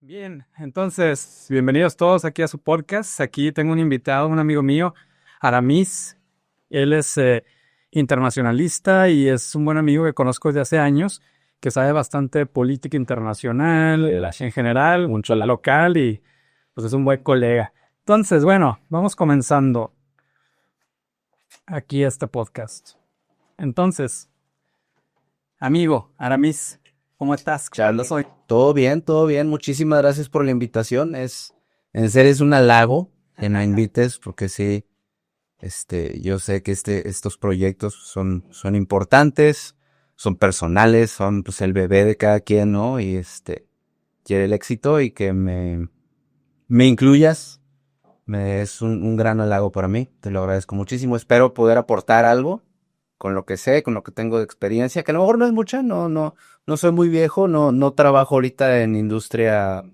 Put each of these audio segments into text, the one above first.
Bien, entonces, bienvenidos todos aquí a su podcast. Aquí tengo un invitado, un amigo mío, Aramis. Él es internacionalista y es un buen amigo que conozco desde hace años, que sabe bastante de política internacional, en general, mucho de la local y pues es un buen colega. Entonces, bueno, vamos comenzando aquí este podcast. Entonces, amigo, Aramis, ¿cómo estás? Charlos, todo bien, todo bien. Muchísimas gracias por la invitación. En serio, es un halago que me invites, porque sí, yo sé que estos proyectos son importantes, son personales, son pues el bebé de cada quien, ¿no? Y quiere el éxito y que me incluyas, es un gran halago para mí. Te lo agradezco muchísimo. Espero poder aportar algo con lo que sé, con lo que tengo de experiencia, que a lo mejor no es mucha, no soy muy viejo, no trabajo ahorita en industria,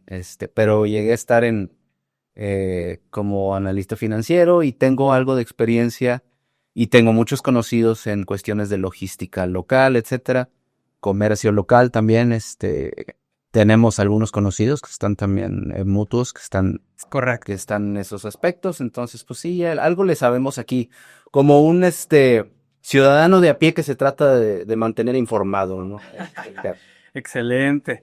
pero llegué a estar como analista financiero y tengo algo de experiencia y tengo muchos conocidos en cuestiones de logística local, etcétera, comercio local también, tenemos algunos conocidos que están también mutuos, Correcto. que están en esos aspectos, entonces pues sí, algo le sabemos aquí, como un ciudadano de a pie que se trata de mantener informado, ¿no? Excelente.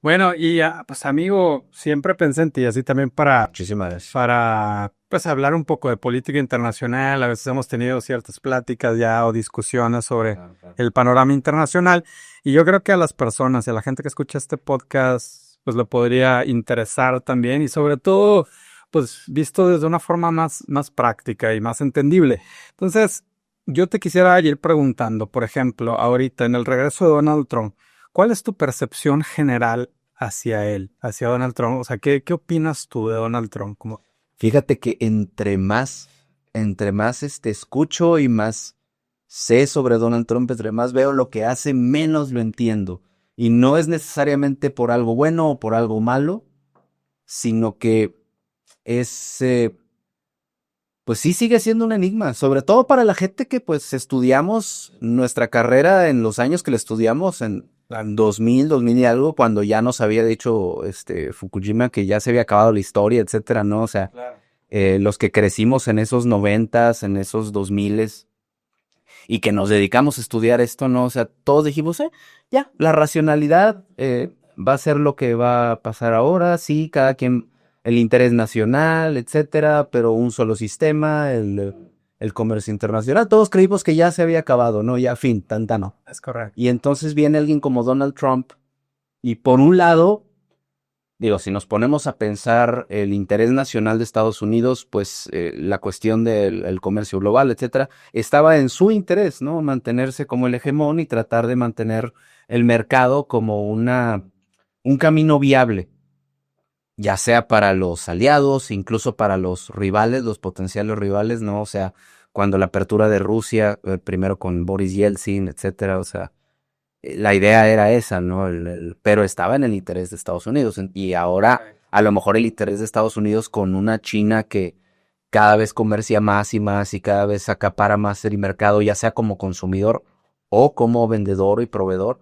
Bueno, y pues amigo, siempre pensé en ti, así también Muchísimas gracias. para pues hablar un poco de política internacional. A veces hemos tenido ciertas pláticas ya o discusiones sobre el panorama internacional. Y yo creo que a las personas y a la gente que escucha este podcast, pues le podría interesar también y sobre todo, pues visto desde una forma más práctica y más entendible. Entonces, yo te quisiera ir preguntando, por ejemplo, ahorita en el regreso de Donald Trump, ¿cuál es tu percepción general hacia él, hacia Donald Trump? O sea, ¿qué opinas tú de Donald Trump? Como, Fíjate que entre más escucho y más sé sobre Donald Trump, entre más veo lo que hace, menos lo entiendo. Y no es necesariamente por algo bueno o por algo malo, sino que es, pues sí sigue siendo un enigma, sobre todo para la gente que pues estudiamos nuestra carrera en los años que la estudiamos en 2000 y algo, cuando ya nos había dicho Fukushima que ya se había acabado la historia, etcétera, ¿no? O sea, claro, los que crecimos en esos 90s, en esos 2000s y que nos dedicamos a estudiar esto, ¿no? O sea, todos dijimos, ya, la racionalidad va a ser lo que va a pasar ahora, sí, cada quien, el interés nacional, etcétera, pero un solo sistema, el comercio internacional, todos creímos que ya se había acabado, ¿no? Ya, fin, tantano. es correcto. Y entonces viene alguien como Donald Trump y por un lado, digo, si nos ponemos a pensar el interés nacional de Estados Unidos, pues la cuestión del el comercio global, etcétera, estaba en su interés, ¿no? Mantenerse como el hegemón y tratar de mantener el mercado como un camino viable, ya sea para los aliados, incluso para los rivales, los potenciales rivales, ¿no? O sea, cuando la apertura de Rusia, primero con Boris Yeltsin, etcétera, o sea, la idea era esa, ¿no? Pero estaba en el interés de Estados Unidos. Y ahora, a lo mejor el interés de Estados Unidos con una China que cada vez comercia más y más y cada vez acapara más el mercado, ya sea como consumidor o como vendedor y proveedor,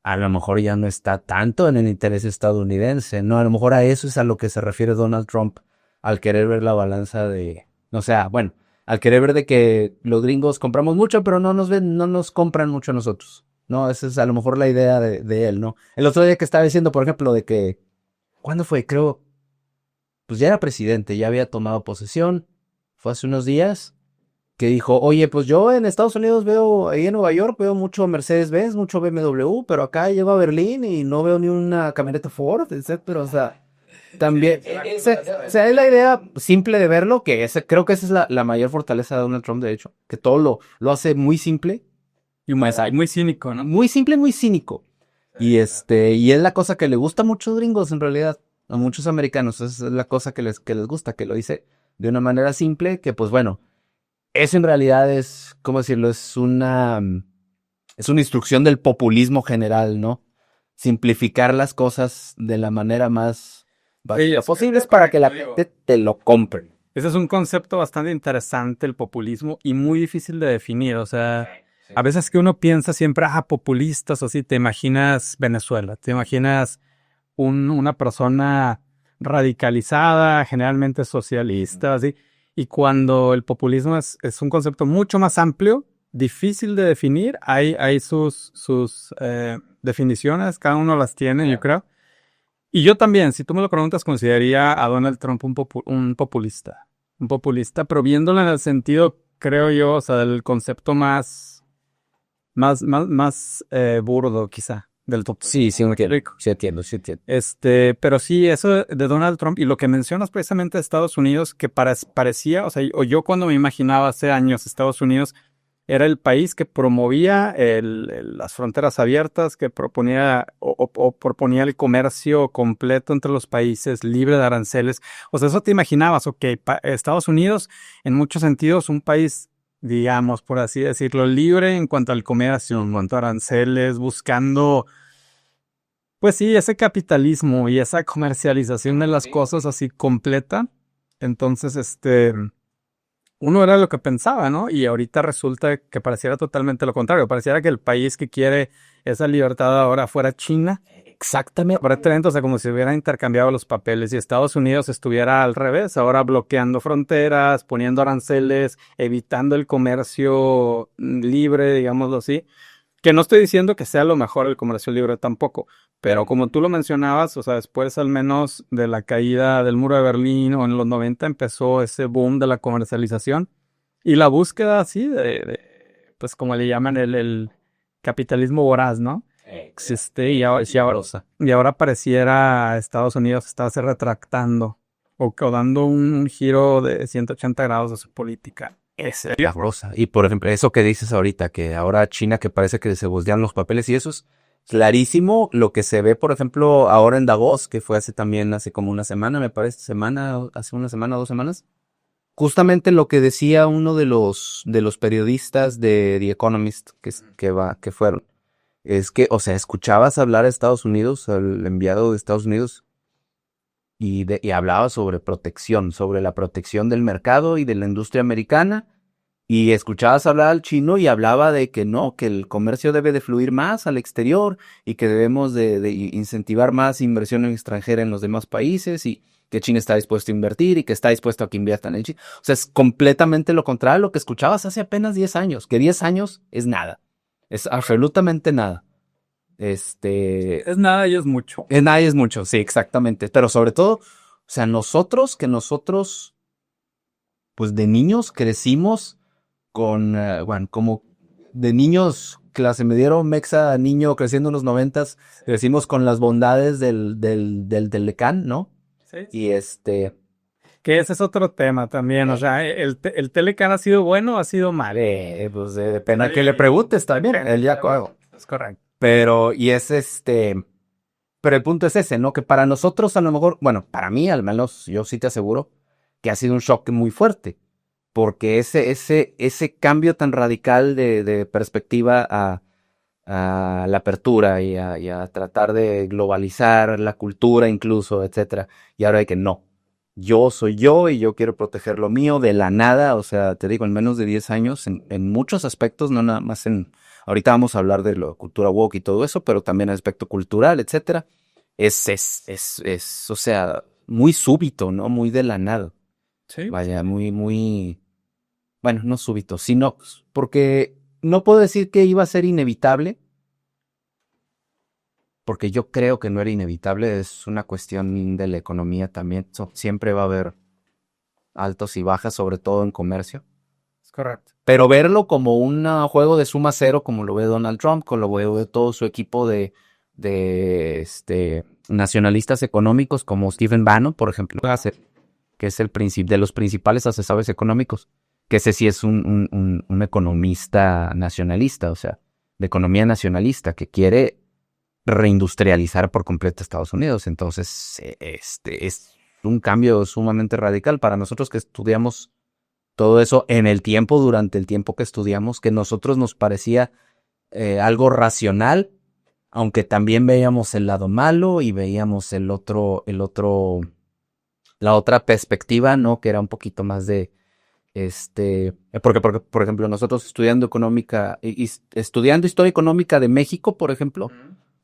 a lo mejor ya no está tanto en el interés estadounidense, ¿no? A lo mejor a eso es a lo que se refiere Donald Trump al querer ver la balanza de, o sea, bueno, al querer ver de que los gringos compramos mucho, pero no nos compran mucho a nosotros. No, esa es a lo mejor la idea de él, ¿no? El otro día que estaba diciendo, por ejemplo, de que, ¿cuándo fue? Creo, pues ya era presidente, ya había tomado posesión, fue hace unos días, que dijo, oye, pues yo en Estados Unidos veo, ahí en Nueva York veo mucho Mercedes-Benz, mucho BMW, pero acá llego a Berlín y no veo ni una camioneta Ford, etcétera, o sea, también, o sea, es la idea simple de verlo, que creo que esa es la mayor fortaleza de Donald Trump, de hecho, que todo lo hace muy simple, Y muy cínico, ¿no? muy simple, muy cínico. Y es la cosa que le gusta a muchos gringos en realidad, a muchos americanos, esa es la cosa que les gusta, que lo dice de una manera simple, que pues bueno, eso en realidad es, ¿cómo decirlo? Es una instrucción del populismo general, ¿no? Simplificar las cosas de la manera más Oye, básica posible es para que la gente te lo compre. ese es un concepto bastante interesante, el populismo, y muy difícil de definir. O sea, a veces que uno piensa siempre, populistas, o así, te imaginas Venezuela, te imaginas una persona radicalizada, generalmente socialista, así. Y cuando el populismo es un concepto mucho más amplio, difícil de definir, hay sus definiciones, cada uno las tiene, yo creo. Y yo también, si tú me lo preguntas, consideraría a Donald Trump un populista. Un populista, pero viéndolo en el sentido, creo yo, o sea, del concepto más burdo, quizá, del Sí, sí, entiendo. rico. Sí entiendo, sí entiendo. Pero sí, eso de Donald Trump y lo que mencionas precisamente de Estados Unidos, que parecía, o sea, o yo cuando me imaginaba hace años Estados Unidos, era el país que promovía las fronteras abiertas, que proponía o proponía el comercio completo entre los países, libre de aranceles. O sea, eso te imaginabas, ok, Estados Unidos, en muchos sentidos, un país, digamos, por así decirlo, libre en cuanto al comercio, en cuanto a aranceles, buscando, pues sí, ese capitalismo y esa comercialización de las cosas así completa. Entonces, uno era lo que pensaba, ¿no? Y ahorita resulta que pareciera totalmente lo contrario. Pareciera que el país que quiere esa libertad ahora fuera China. Exactamente. Aparentemente, o sea, como si hubieran intercambiado los papeles y Estados Unidos estuviera al revés, ahora bloqueando fronteras, poniendo aranceles, evitando el comercio libre, digámoslo así. Que no estoy diciendo que sea lo mejor el comercio libre tampoco, pero como tú lo mencionabas, o sea, después al menos de la caída del muro de Berlín o en los 90 empezó ese boom de la comercialización y la búsqueda así pues como le llaman el capitalismo voraz, ¿no? Existe y ahora pareciera Estados Unidos estarse retractando o dando un giro de 180 grados a su política. Rosa. Y por ejemplo, eso que dices ahorita, que ahora China que parece que se voltean los papeles y eso es clarísimo lo que se ve, por ejemplo, ahora en Davos, que fue hace como una semana, me parece, hace una semana, 2 semanas. Justamente lo que decía uno de los periodistas de The Economist que fueron, es que, o sea, escuchabas hablar a Estados Unidos, al enviado de Estados Unidos, y hablaba sobre protección, sobre la protección del mercado y de la industria americana, y escuchabas hablar al chino y hablaba de que no, que el comercio debe de fluir más al exterior y que debemos de incentivar más inversión extranjera en los demás países y que China está dispuesto a invertir y que está dispuesto a que inviertan en China. O sea, es completamente lo contrario a lo que escuchabas hace apenas 10 años, que 10 años es nada, es absolutamente nada. Es nada y es mucho. Es nada y es mucho, sí, exactamente. Pero sobre todo, o sea, nosotros, pues de niños crecimos con, bueno, como de niños, clase mediero, mexa, niño creciendo en los 90s, crecimos con las bondades del Telecán, ¿no? Sí. Y Que ese es otro tema también, o sea, el Telecán ha sido bueno o ha sido mal. Pues de pena que le preguntes también, él ya es correcto. Pero, pero el punto es ese, ¿no? Que para nosotros a lo mejor, bueno, para mí al menos, yo sí te aseguro que ha sido un shock muy fuerte. Porque ese cambio tan radical de perspectiva a la apertura y a tratar de globalizar la cultura incluso, etcétera. Y ahora hay que no. Yo soy yo y yo quiero proteger lo mío de la nada. O sea, te digo, en menos de 10 años, en muchos aspectos, no nada más ahorita vamos a hablar de la cultura woke y todo eso, pero también el aspecto cultural, etcétera. O sea, muy súbito, ¿no? Muy de la nada. Sí. Vaya, muy, bueno, no súbito, sino porque no puedo decir que iba a ser inevitable, porque yo creo que no era inevitable, es una cuestión de la economía también. Siempre va a haber altos y bajas, sobre todo en comercio. Es correcto. Pero verlo como un juego de suma cero, como lo ve Donald Trump, como lo ve todo su equipo de nacionalistas económicos, como Stephen Bannon, por ejemplo, que es de los principales asesores económicos, que ese sí es un economista nacionalista, o sea, de economía nacionalista, que quiere reindustrializar por completo Estados Unidos. Entonces, es un cambio sumamente radical para nosotros que estudiamos todo eso durante el tiempo que estudiamos, que a nosotros nos parecía algo racional, aunque también veíamos el lado malo y veíamos la otra perspectiva, ¿no? Que era un poquito más de, porque, por ejemplo, nosotros estudiando historia económica de México, por ejemplo,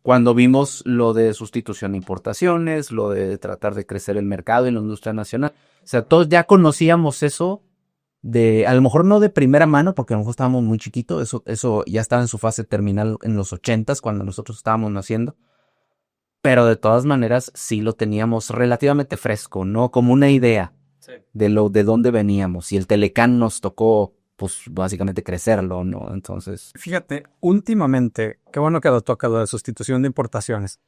cuando vimos lo de sustitución de importaciones, lo de tratar de crecer el mercado en la industria nacional. O sea, todos ya conocíamos eso a lo mejor no de primera mano, porque a lo mejor estábamos muy chiquitos, eso ya estaba en su fase terminal en los 80s, cuando nosotros estábamos naciendo. Pero de todas maneras sí lo teníamos relativamente fresco, ¿no? Como una idea de dónde veníamos. Y el Telecán nos tocó, pues, básicamente crecerlo, ¿no? Entonces... Fíjate, últimamente, qué bueno que lo toca lo de sustitución de importaciones.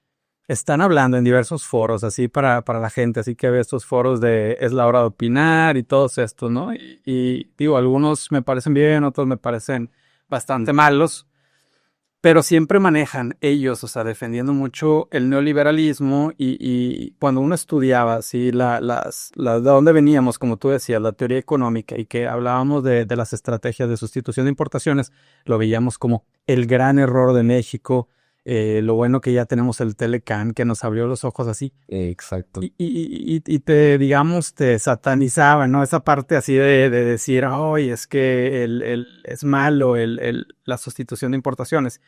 Están hablando en diversos foros, así para la gente, así que ve estos foros de es la hora de opinar y todos estos, ¿no? Y digo, algunos me parecen bien, otros me parecen bastante malos, pero siempre manejan ellos, o sea, defendiendo mucho el neoliberalismo y cuando uno estudiaba, así, de dónde veníamos, como tú decías, la teoría económica y que hablábamos de las estrategias de sustitución de importaciones, lo veíamos como el gran error de México. Lo bueno que ya tenemos el Telecán que nos abrió los ojos así. Exacto. Y digamos, te satanizaban, ¿no? Esa parte así de decir, ay, es que es malo la sustitución de importaciones.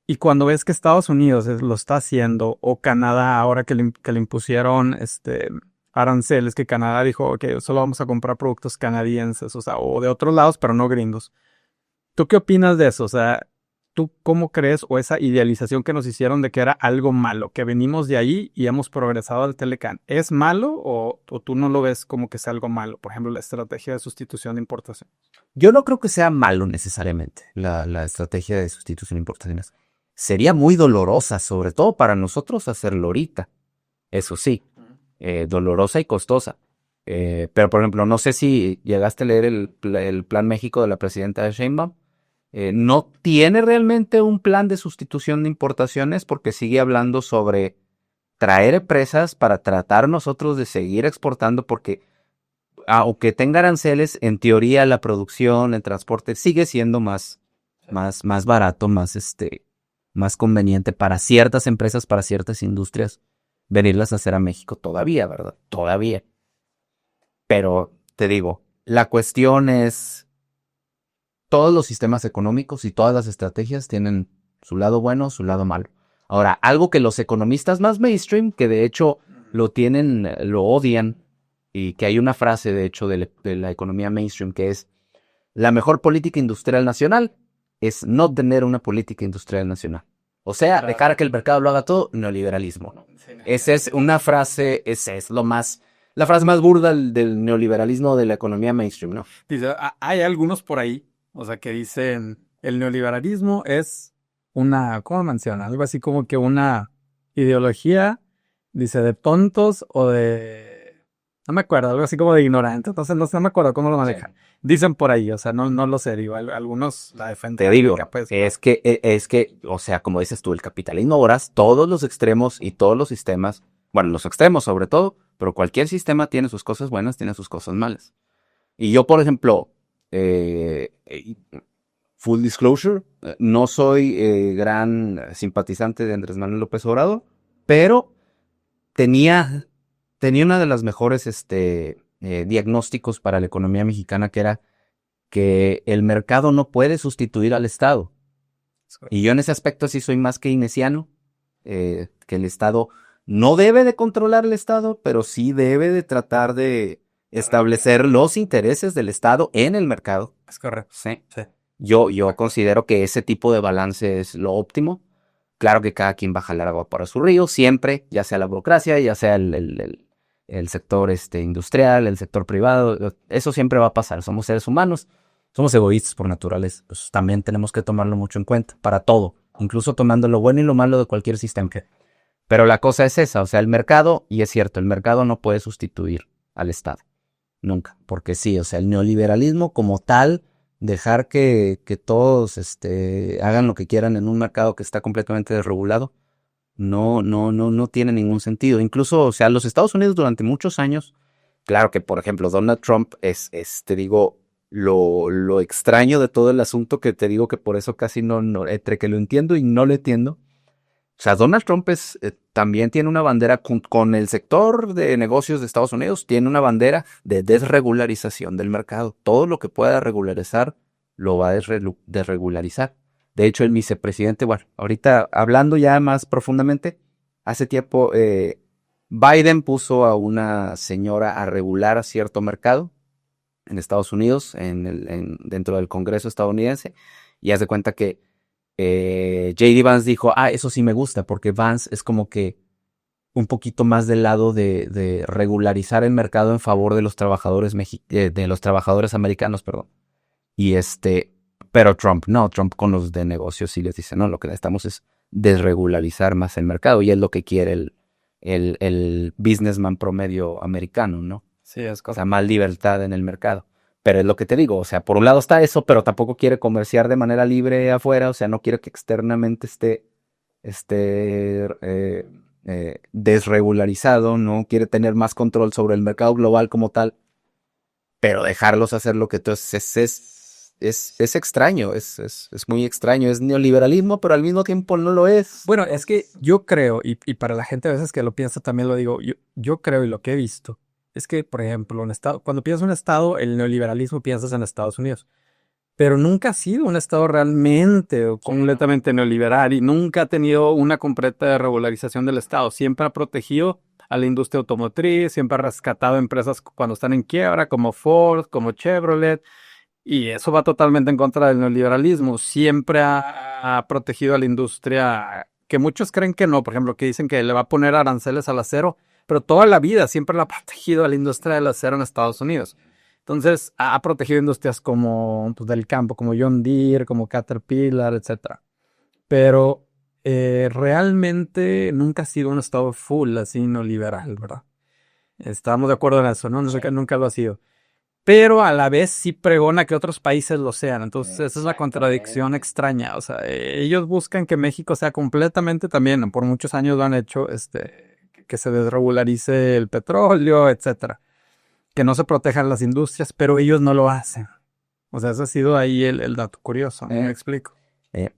Y cuando ves que Estados Unidos lo está haciendo, o Canadá, ahora que le impusieron aranceles, que Canadá dijo que solo vamos a comprar productos canadienses, o sea, o de otros lados, pero no gringos. ¿Tú qué opinas de eso? O sea, ¿tú cómo crees o esa idealización que nos hicieron de que era algo malo, que venimos de ahí y hemos progresado al Telecán? ¿Es malo o tú no lo ves como que sea algo malo? Por ejemplo, la estrategia de sustitución de importación. Yo no creo que sea malo necesariamente la estrategia de sustitución de importaciones. Sería muy dolorosa, sobre todo para nosotros hacerlo ahorita. Eso sí, dolorosa y costosa. Pero, por ejemplo, no sé si llegaste a leer el Plan México de la presidenta Sheinbaum. No tiene realmente un plan de sustitución de importaciones porque sigue hablando sobre traer empresas para tratar nosotros de seguir exportando porque aunque tenga aranceles, en teoría la producción, el transporte sigue siendo más barato, más conveniente para ciertas empresas, para ciertas industrias, venirlas a hacer a México todavía, ¿verdad? Todavía. Pero te digo, la cuestión es, todos los sistemas económicos y todas las estrategias tienen su lado bueno, su lado malo. Ahora, algo que los economistas más mainstream, que de hecho lo odian, y que hay una frase de hecho de la economía mainstream que es, la mejor política industrial nacional es no tener una política industrial nacional. O sea, dejar que el mercado lo haga todo, neoliberalismo. Esa es una frase, esa es la frase más burda del neoliberalismo de la economía mainstream, ¿no? Dice, hay algunos por ahí, o sea, que dicen, el neoliberalismo es una, ¿cómo menciona? Algo así como que una ideología, dice, de tontos o no me acuerdo, algo así como de ignorante, entonces no me acuerdo cómo lo manejan. Sí. Dicen por ahí, o sea, no lo sé, digo, algunos la defienden. Te digo, pues, es que, o sea, como dices tú, el capitalismo ahora, todos los extremos y todos los sistemas, bueno, los extremos sobre todo, pero cualquier sistema tiene sus cosas buenas, tiene sus cosas malas. Y yo, por ejemplo, full disclosure, no soy gran simpatizante de Andrés Manuel López Obrador, pero tenía una de las mejores diagnósticos para la economía mexicana, que era que el mercado no puede sustituir al Estado. Y yo en ese aspecto sí soy más keynesiano, que el Estado no debe de controlar el Estado, pero sí debe de tratar de establecer los intereses del Estado en el mercado. Es correcto. Sí. Yo considero que ese tipo de balance es lo óptimo. Claro que cada quien va a jalar agua para su río, siempre, ya sea la burocracia, ya sea el sector industrial, el sector privado, eso siempre va a pasar. Somos seres humanos, somos egoístas por naturaleza, pues también tenemos que tomarlo mucho en cuenta para todo, incluso tomando lo bueno y lo malo de cualquier sistema. Pero la cosa es esa, o sea, el mercado, y es cierto, el mercado no puede sustituir al Estado, nunca, porque sí, o sea, el neoliberalismo como tal, dejar que todos hagan lo que quieran en un mercado que está completamente desregulado, no tiene ningún sentido. Incluso, o sea, los Estados Unidos durante muchos años, claro que, por ejemplo, Donald Trump te digo, lo extraño de todo el asunto, que te digo que por eso casi no entre que lo entiendo y no lo entiendo. O sea, Donald Trump también tiene una bandera con el sector de negocios de Estados Unidos, tiene una bandera de desregularización del mercado. Todo lo que pueda regularizar, lo va a desregularizar. De hecho, el vicepresidente, bueno, ahorita hablando ya más profundamente, hace tiempo Biden puso a una señora a regular cierto mercado en Estados Unidos, dentro del Congreso estadounidense, y haz de cuenta que J.D. Vance dijo, eso sí me gusta, porque Vance es como que un poquito más del lado de regularizar el mercado en favor de los trabajadores de los trabajadores americanos, perdón. Y pero Trump no, Trump con los de negocios sí les dice, no, lo que necesitamos es desregularizar más el mercado, y es lo que quiere el businessman promedio americano, ¿no? Sí, es O correcto. sea, más libertad en el mercado. Pero es lo que te digo, o sea, por un lado está eso, pero tampoco quiere comerciar de manera libre afuera, o sea, no quiere que externamente esté desregularizado, no quiere tener más control sobre el mercado global como tal, pero dejarlos hacer lo que tú es extraño, es muy extraño, es neoliberalismo, pero al mismo tiempo no lo es. Bueno, es que yo creo, y para la gente a veces que lo piensa también lo digo, yo creo y lo que he visto, es que, por ejemplo, cuando piensas en un estado, el neoliberalismo piensas en Estados Unidos, pero nunca ha sido un estado realmente o completamente neoliberal y nunca ha tenido una completa regularización del estado. Siempre ha protegido a la industria automotriz, siempre ha rescatado empresas cuando están en quiebra, como Ford, como Chevrolet. Y eso va totalmente en contra del neoliberalismo. Siempre ha protegido a la industria, que muchos creen que no, por ejemplo, que dicen que le va a poner aranceles al acero, pero toda la vida siempre la ha protegido a la industria del acero en Estados Unidos. Entonces, ha protegido industrias como pues, del campo, como John Deere, como Caterpillar, etcétera. Pero realmente nunca ha sido un estado full así neoliberal, ¿verdad? Estamos de acuerdo en eso, ¿no? Nunca lo ha sido, pero a la vez sí pregona que otros países lo sean. Entonces, esa es la contradicción extraña. O sea, ellos buscan que México sea completamente también, por muchos años lo han hecho, que se desregularice el petróleo, etcétera. Que no se protejan las industrias, pero ellos no lo hacen. O sea, ese ha sido ahí el dato curioso. ¿Me explico?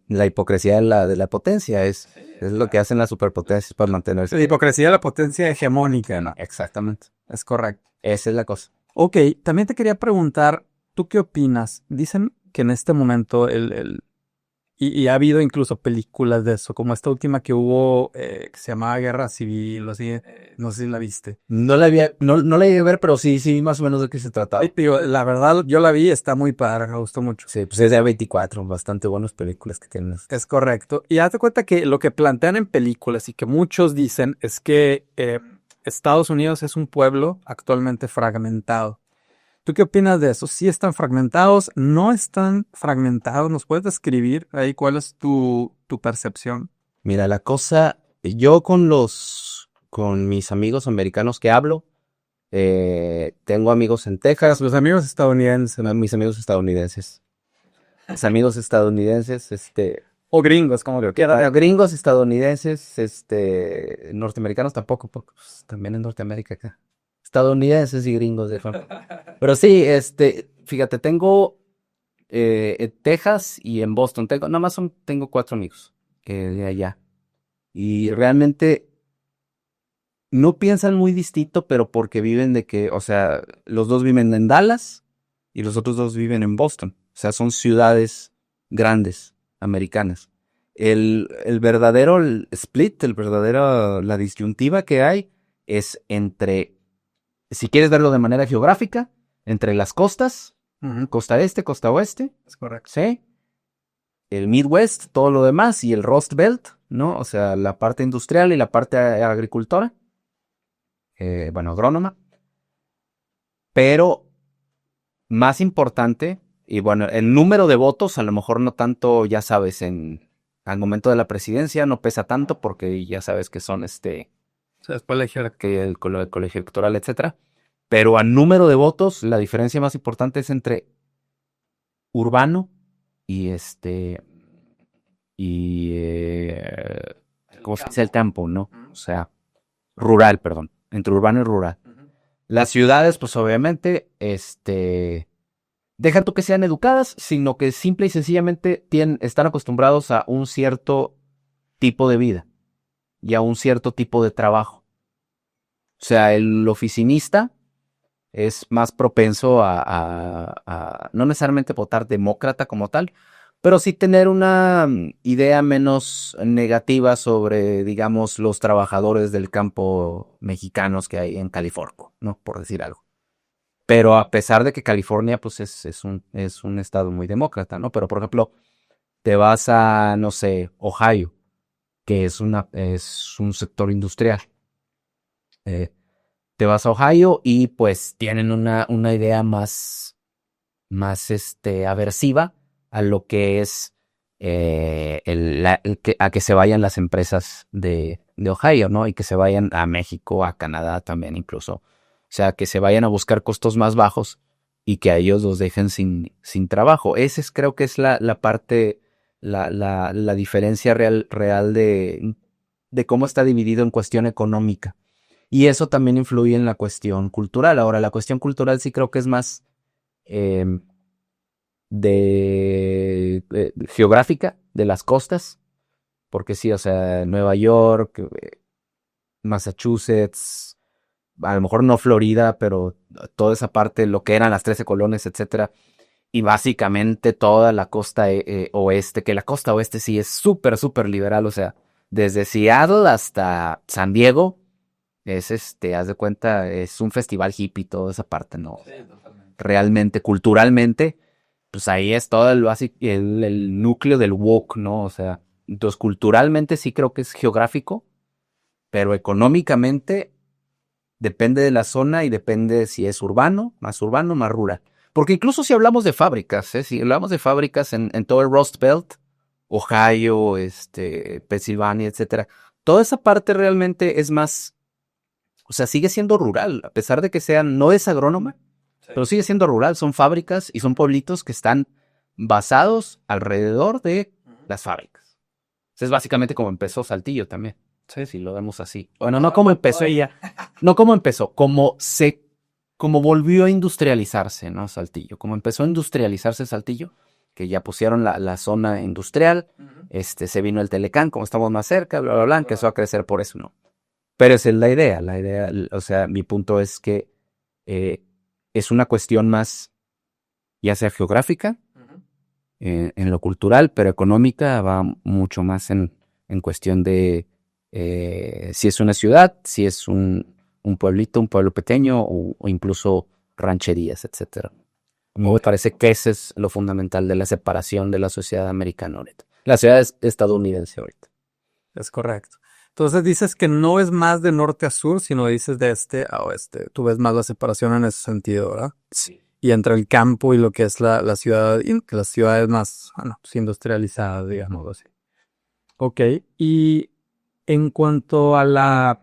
La hipocresía de la potencia es lo que hacen las superpotencias para mantenerse. La hipocresía de la potencia hegemónica, ¿no? Exactamente. Es correcto. Esa es la cosa. Ok, también te quería preguntar, ¿tú qué opinas? Dicen que en este momento y ha habido incluso películas de eso, como esta última que hubo que se llamaba Guerra Civil, o así, no sé si la viste. No la iba a ver, pero sí, más o menos de qué se trataba. Ay, digo, la verdad, yo la vi, está muy padre, me gustó mucho. Sí, pues es de A24, bastante buenas películas que tienen. Es correcto. Y hazte cuenta que lo que plantean en películas y que muchos dicen es que Estados Unidos es un pueblo actualmente fragmentado. ¿Tú qué opinas de eso? ¿Sí están fragmentados? ¿No están fragmentados? ¿Nos puedes describir ahí cuál es tu percepción? Mira, la cosa, yo con mis amigos americanos que hablo, tengo amigos en Texas, Los amigos estadounidenses mis amigos estadounidenses. Mis amigos estadounidenses, o gringos, como que quiera. gringos estadounidenses, norteamericanos tampoco, pues, también en Norteamérica acá. Estadounidenses y gringos de forma. Pero sí, fíjate, tengo en Texas y en Boston, tengo 4 amigos de allá. Y realmente no piensan muy distinto, pero porque viven o sea, los dos viven en Dallas y los otros dos viven en Boston. O sea, son ciudades grandes, americanas. El verdadero split, la disyuntiva que hay es entre, si quieres verlo de manera geográfica, entre las costas, costa este, costa oeste, Es correcto. ¿sí? El Midwest, todo lo demás, y el Rust Belt, ¿no? O sea, la parte industrial y la parte agricultora, agrónoma. Pero más importante, y bueno, el número de votos, a lo mejor no tanto, ya sabes, al momento de la presidencia no pesa tanto porque ya sabes que son O sea, después elegir. que el colegio electoral, etcétera. Pero a número de votos, la diferencia más importante es entre urbano y ¿cómo se dice? El campo, ¿no? O sea, rural, perdón, entre urbano y rural. Las ciudades, pues obviamente, dejan tú que sean educadas, sino que simple y sencillamente están acostumbrados a un cierto tipo de vida y a un cierto tipo de trabajo. O sea, el oficinista es más propenso a no necesariamente votar demócrata como tal, pero sí tener una idea menos negativa sobre, digamos, los trabajadores del campo mexicanos que hay en California, ¿no? Por decir algo. Pero a pesar de que California, pues, es un estado muy demócrata, ¿no? Pero, por ejemplo, te vas a, no sé, Ohio, que es un sector industrial. Eh, Te vas a Ohio y, pues, tienen una idea más aversiva a lo que es a que se vayan las empresas de Ohio, ¿no? Y que se vayan a México, a Canadá también incluso. O sea, que se vayan a buscar costos más bajos y que a ellos los dejen sin trabajo. Creo que es la parte, la diferencia real de cómo está dividido en cuestión económica. Y eso también influye en la cuestión cultural. Ahora, la cuestión cultural sí creo que es más eh, geográfica, de las costas, porque sí, o sea, Nueva York, Massachusetts, a lo mejor no Florida, pero toda esa parte, lo que eran las 13 colonias, etcétera, y básicamente toda la costa oeste, que la costa oeste sí es súper, súper liberal, o sea, desde Seattle hasta San Diego, haz de cuenta, es un festival hippie, toda esa parte, ¿no? Sí, realmente, culturalmente, pues ahí es todo el núcleo del woke, ¿no? O sea, entonces culturalmente sí creo que es geográfico, pero económicamente depende de la zona y depende si es urbano, más rural. Porque incluso si hablamos de fábricas, si hablamos de fábricas en todo el Rust Belt, Ohio, Pensilvania, etcétera, toda esa parte realmente es más, o sea, sigue siendo rural, a pesar de que no es agrónoma, pero sigue siendo rural, son fábricas y son pueblitos que están basados alrededor de las fábricas. Eso es básicamente como empezó Saltillo también. Sí, si lo vemos así. Bueno, no como empezó ella, no como empezó, como volvió a industrializarse, ¿no? Saltillo, como empezó a industrializarse Saltillo, que ya pusieron la zona industrial, se vino el Telecán, como estamos más cerca, bla, bla, bla, empezó a crecer por eso, ¿no? Pero esa es la idea, o sea, mi punto es que es una cuestión más, ya sea geográfica, en lo cultural, pero económica va mucho más en cuestión de si es una ciudad, si es un pueblito, un pueblo pequeño o incluso rancherías, etcétera. Me parece que ese es lo fundamental de la separación de la sociedad americana ahorita. La sociedad estadounidense ahorita. Es correcto. Entonces dices que no es más de norte a sur, sino dices de este a oeste. Tú ves más la separación en ese sentido, ¿verdad? Sí. Y entre el campo y lo que es la ciudad, las ciudades más pues, industrializadas, digamos así. Ok, y en cuanto a las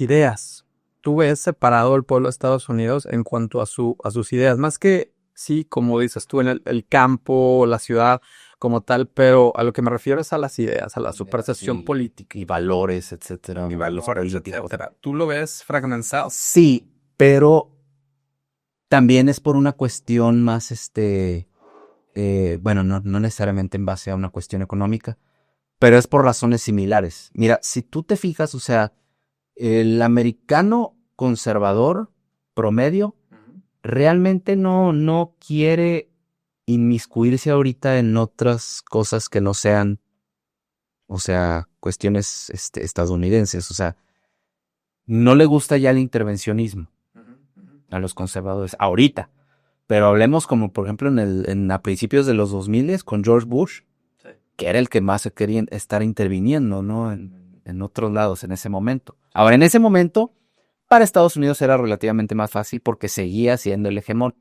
ideas, tú ves separado el pueblo de Estados Unidos en cuanto a sus ideas, más que, sí, como dices tú, en el campo, la ciudad como tal, pero a lo que me refiero es a las ideas, a su percepción política. Y valores, etcétera. Y valores, etcétera. ¿Tú lo ves fragmentado? Sí, pero también es por una cuestión más, bueno, no necesariamente en base a una cuestión económica, pero es por razones similares. Mira, si tú te fijas, o sea, el americano conservador promedio realmente no quiere inmiscuirse ahorita en otras cosas que no sean, o sea, cuestiones estadounidenses. O sea, no le gusta ya el intervencionismo a los conservadores ahorita. Pero hablemos como, por ejemplo, a principios de los 2000 con George Bush, sí, que era el que más se quería estar interviniendo, ¿no? En otros lados en ese momento. Ahora, en ese momento, para Estados Unidos era relativamente más fácil porque seguía siendo el hegemón.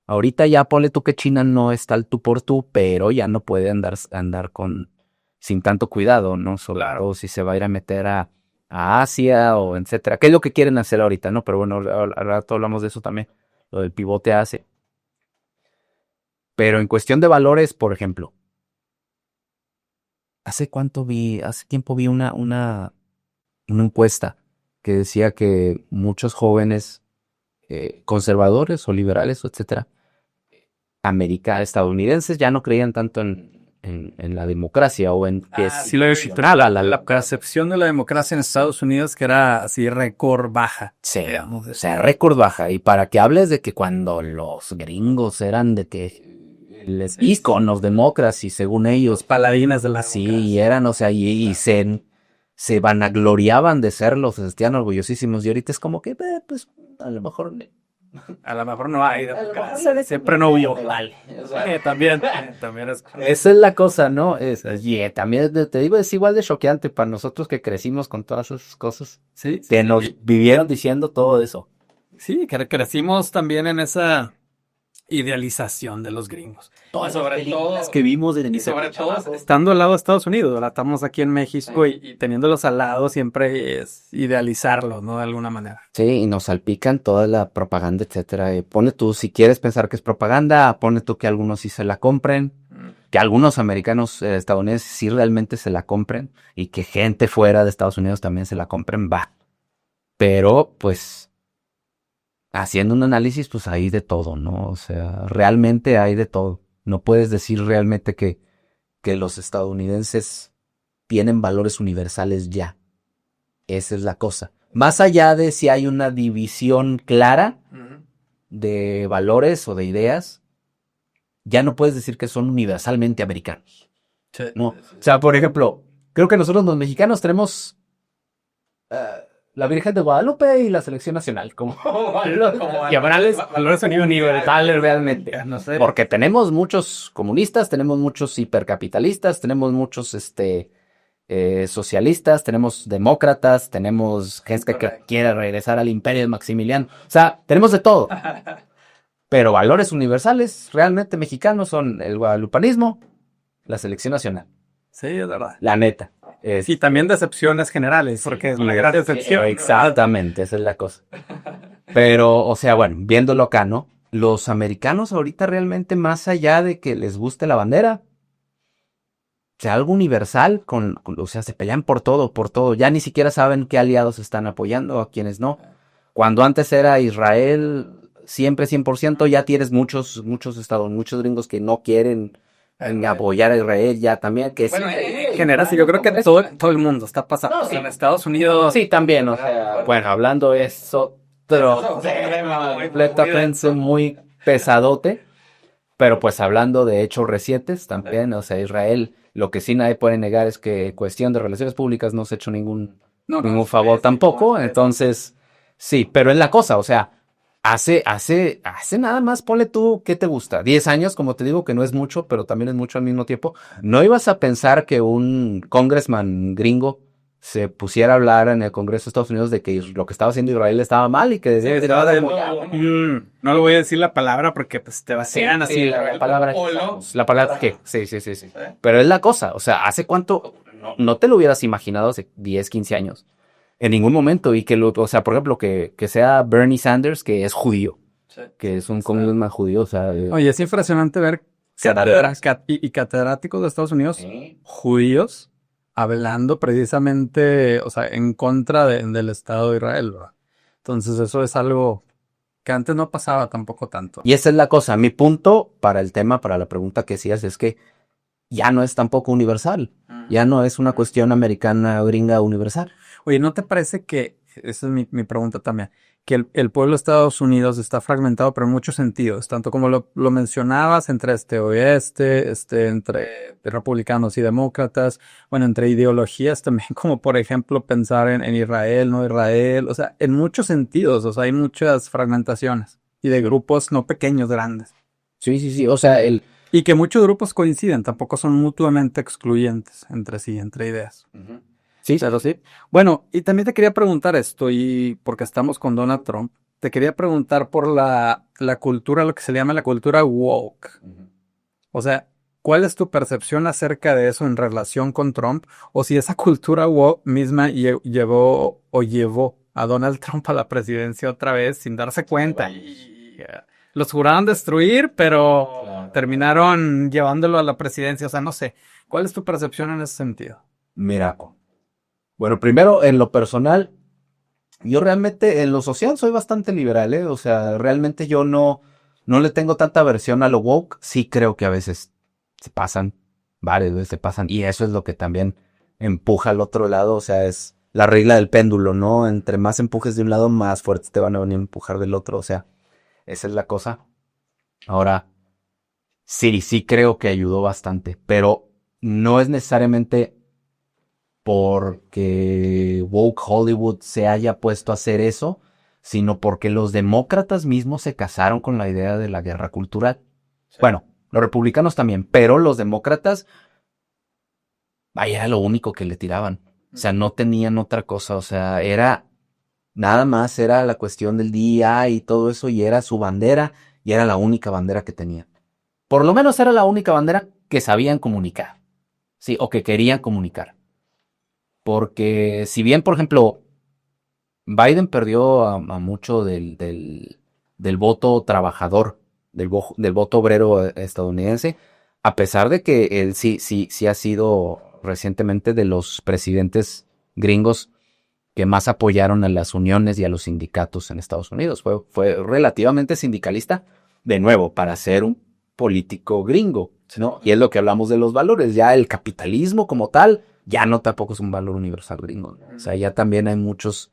Ahorita ya ponle tú que China no está al tú por tú, pero ya no puede andar sin tanto cuidado, ¿no? Sobre todo si se va a ir a meter a Asia o etcétera. ¿Qué es lo que quieren hacer ahorita, no? Pero bueno, al rato hablamos de eso también, lo del pivote a Asia. Pero en cuestión de valores, por ejemplo, hace tiempo vi una encuesta que decía que muchos jóvenes conservadores o liberales, etcétera, estadounidenses ya no creían tanto en la democracia o en que sí lo he citado. La percepción de la democracia en Estados Unidos que era así récord baja. Sí, o sea, récord baja. Y para que hables de que cuando los gringos eran de que el icon of democracy, según ellos. Paladines de la Sí, democracia. y eran, o sea, y se vanagloriaban de serlo, se sentían orgullosísimos. Y ahorita es como que, pues, a lo mejor. A lo mejor no hay democracia. Siempre no hubo. Vale. También es. Esa es la cosa, ¿no? También te digo, es igual de choqueante para nosotros que crecimos con todas esas cosas. Sí, Que nos vivieron diciendo todo eso. sí, crecimos también en esa idealización de los gringos. Sobre todo que vimos de y sobre todo estando al lado de Estados Unidos, ¿verdad? Estamos aquí en México y teniéndolos al lado siempre es idealizarlos, ¿no? De alguna manera. Sí, y nos salpican toda la propaganda, etcétera. Pone tú, si quieres pensar que es propaganda, pone tú que algunos sí se la compren, que algunos americanos estadounidenses sí realmente se la compren, y que gente fuera de Estados Unidos también se la compren, va. Pero, pues, haciendo un análisis, pues hay de todo, ¿no? O sea, realmente hay de todo. No puedes decir realmente que los estadounidenses tienen valores universales ya. Esa es la cosa. Más allá de si hay una división clara de valores o de ideas, ya no puedes decir que son universalmente americanos. Sí. No. O sea, por ejemplo, creo que nosotros los mexicanos tenemos la Virgen de Guadalupe y la Selección Nacional como valores universales realmente. No sé. Porque tenemos muchos comunistas, tenemos muchos hipercapitalistas, tenemos muchos socialistas, tenemos demócratas, tenemos gente que quiere regresar al imperio de Maximiliano. O sea, tenemos de todo. Pero valores universales realmente mexicanos son el guadalupanismo, la Selección Nacional. Sí, es verdad. La neta. Y también decepciones generales, porque es una gran decepción. Exactamente, esa es la cosa. Pero, o sea, bueno, viéndolo acá, ¿no? Los americanos ahorita realmente, más allá de que les guste la bandera, sea algo universal, o sea, se pelean por todo. Ya ni siquiera saben qué aliados están apoyando, a quienes no. Cuando antes era Israel, siempre 100%, ya tienes muchos gringos que no quieren apoyar a Israel, ya también, que bueno, en general, sí, yo creo que todo el mundo está pasando. No, sí. En Estados Unidos. Sí, también, o sea, bueno, hablando es otro completamente muy pesadote, pero pues hablando de hechos recientes también, o sea, Israel, lo que sí nadie puede negar es que cuestión de relaciones públicas no se ha hecho ningún favor tampoco, entonces, sí, pero es la cosa, o sea, hace nada más, ponle tú, ¿qué te gusta? 10 años, como te digo, que no es mucho, pero también es mucho al mismo tiempo. No ibas a pensar que un congressman gringo se pusiera a hablar en el Congreso de Estados Unidos de que lo que estaba haciendo Israel estaba mal y que decía que no le voy a decir la palabra porque pues te vacían así. La palabra que sí. Pero es la cosa, o sea, ¿hace cuánto no te lo hubieras imaginado hace 10, 15 años? En ningún momento, y que o sea, por ejemplo, que sea Bernie Sanders, que es judío, que es un congressman judío, o sea... Oye, es impresionante ver catedráticos de Estados Unidos, judíos, hablando precisamente, o sea, en contra del Estado de Israel, ¿verdad? Entonces eso es algo que antes no pasaba tampoco tanto. Y esa es la cosa, mi punto para el tema, para la pregunta que hacías, es que ya no es tampoco universal, ya no es una cuestión americana o gringa universal. Oye, ¿no te parece que, esa es mi pregunta también, que el pueblo de Estados Unidos está fragmentado, pero en muchos sentidos, tanto como lo mencionabas, entre este oeste, entre republicanos y demócratas, bueno, entre ideologías también, como por ejemplo pensar en Israel, no Israel, o sea, en muchos sentidos, o sea, hay muchas fragmentaciones y de grupos no pequeños, grandes. Sí, o sea, Y que muchos grupos coinciden, tampoco son mutuamente excluyentes entre sí, entre ideas. Sí, Pero sí. Bueno, y también te quería preguntar esto, y porque estamos con Donald Trump, te quería preguntar por la cultura, lo que se llama la cultura woke. O sea, ¿cuál es tu percepción acerca de eso en relación con Trump? O si esa cultura woke misma llevó a Donald Trump a la presidencia otra vez sin darse cuenta. Y los juraron destruir, pero terminaron llevándolo a la presidencia. O sea, no sé. ¿Cuál es tu percepción en ese sentido? mira, bueno, primero, en lo personal, yo realmente, en lo social soy bastante liberal, ¿eh? O sea, realmente yo no le tengo tanta aversión a lo woke. Sí creo que a veces se pasan, varias veces se pasan, y eso es lo que también empuja al otro lado, o sea, es la regla del péndulo, ¿no? Entre más empujes de un lado, más fuertes te van a venir a empujar del otro, o sea, esa es la cosa. Ahora, sí creo que ayudó bastante, pero no es necesariamente porque woke Hollywood se haya puesto a hacer eso, sino porque los demócratas mismos se casaron con la idea de la guerra cultural. Sí. Bueno, los republicanos también, pero los demócratas, vaya, era lo único que le tiraban. O sea, no tenían otra cosa, o sea, nada más era la cuestión del DEI y todo eso, y era su bandera, y era la única bandera que tenían. Por lo menos era la única bandera que sabían comunicar, sí, o que querían comunicar. Porque si bien, por ejemplo, Biden perdió a mucho del voto trabajador, del voto obrero estadounidense, a pesar de que él sí ha sido recientemente de los presidentes gringos que más apoyaron a las uniones y a los sindicatos en Estados Unidos. Fue relativamente sindicalista, de nuevo, para ser un político gringo, ¿no? Y es lo que hablamos de los valores. Ya el capitalismo como tal, ya no tampoco es un valor universal gringo, ¿no? O sea, ya también hay muchos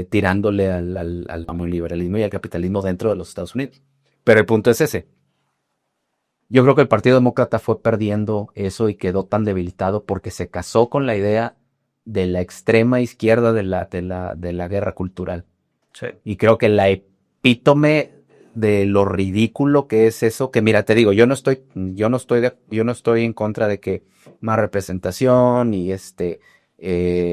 tirándole al neoliberalismo y al capitalismo dentro de los Estados Unidos. Pero el punto es ese. Yo creo que el Partido Demócrata fue perdiendo eso y quedó tan debilitado porque se casó con la idea de la extrema izquierda de la guerra cultural. Sí. Y creo que la epítome de lo ridículo que es eso, que mira, te digo, yo no estoy en contra de que más representación y